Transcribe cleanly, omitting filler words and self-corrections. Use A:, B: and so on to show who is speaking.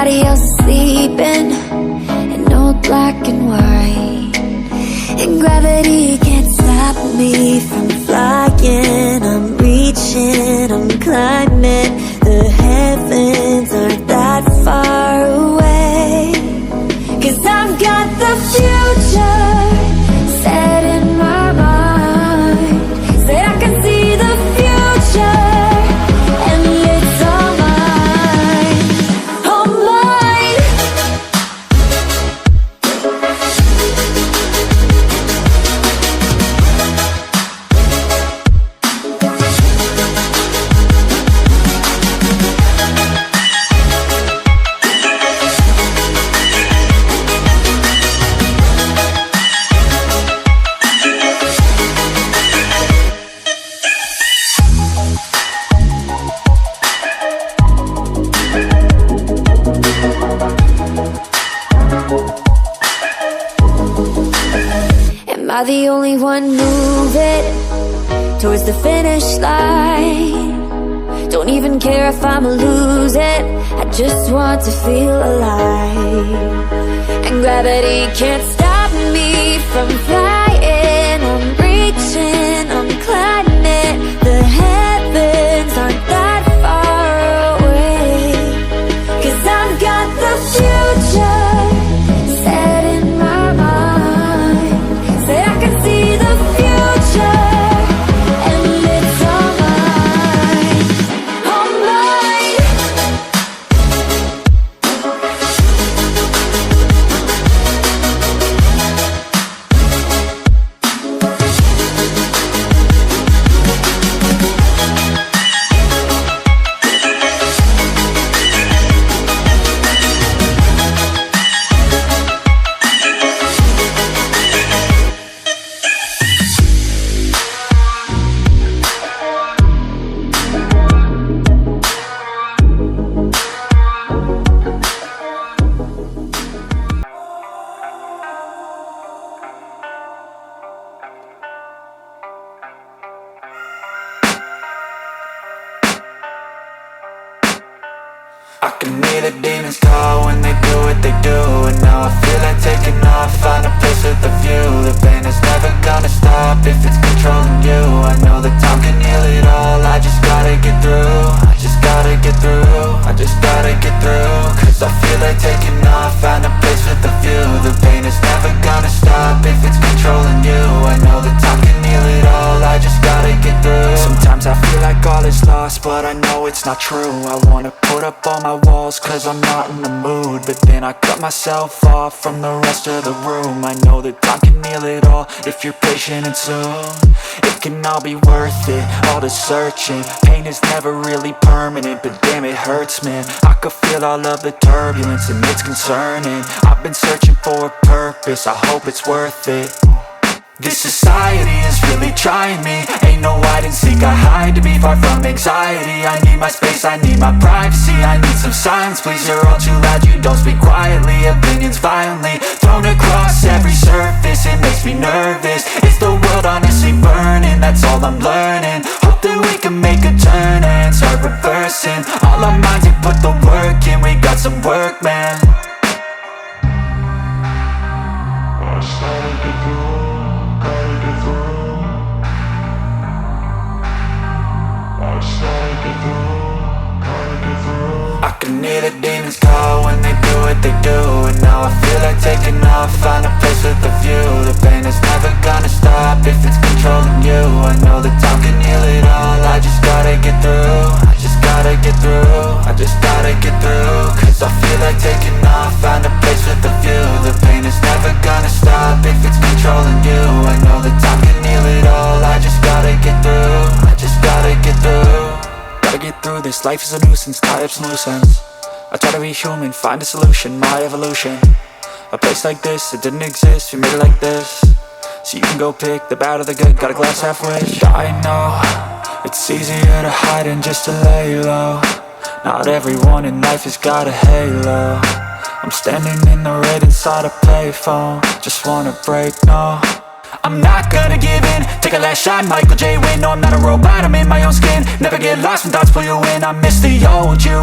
A: everybody else is sleeping in old black and white, and gravity can't stop me from flying. I'm reaching, I'm climbing. The heavens aren't that far away, 'cause I've got the future set in my mind. Said I can see the future, and it's all mine, all mine. Am I the only one moving towards the finish line? Don't even care if I'ma lose it, I just want to feel alive. And gravity can't stop me from flying. I'm reaching, I'm climbing. The heavens aren't that far away, 'cause I've got the future set in my mind. Say I can see the future, and it's all mine, all mine.
B: I can hear the demons call when they do what they do, and now I feel like taking off, find a place with a view. The pain is never gonna stop if it's controlling you. I know that time can heal it all, I just gotta get through. I just gotta get through, I just gotta get through. 'Cause I feel like taking off, find a place with a view. The pain is never gonna stop if it's controlling you. I know that time can heal it all, I just gotta get through. Sometimes I feel like all is lost, but I know it's not true. I wanna put up all my walls 'cause I'm not in the mood, but then I cut myself off from the rest of the room. I know that time can heal it all if you're patient, and soon it can all be worth it, all the searching. Pain is never really permanent, but damn it hurts, man. I could feel all of the turbulence and it's concerning. I've been searching for a purpose, I hope it's worth it. This society is really trying me. Ain't no hide and seek, I hide to be far from anxiety. I need my space, I need my privacy. I need some silence, please, you're all too loud. You don't speak quietly, opinions violently thrown across every surface. It makes me nervous, is the world honestly burning? That's all I'm learning. Hope that we can make a turn and start reversing all our minds and put the work in. We got some work, man. I can hear the demons call when they do what they do, and now I feel like taking off, find a place with a view. The pain is never gonna stop if it's controlling you. I know that time can heal it all, I just gotta get through. I just gotta get through, I just gotta get through. 'Cause I feel like taking off, find a place with a view. The pain is never gonna stop if it's controlling you. I know that time can heal it all, I just gotta get through. I just gotta get through. Gotta get through this, life is a nuisance, tie up some loose ends. I try to be human, find a solution, my evolution. A place like this, it didn't exist, we made it like this. So you can go pick the bad or the good, got a glass halfway. I know, it's easier to hide than just to lay low. Not everyone in life has got a halo. I'm standing in the red inside a payphone, just wanna break, no. I'm not gonna give in, take a last shot, Michael J. Win. No, I'm not a robot, I'm in my own skin. Never get lost when thoughts pull you in, I miss the old you.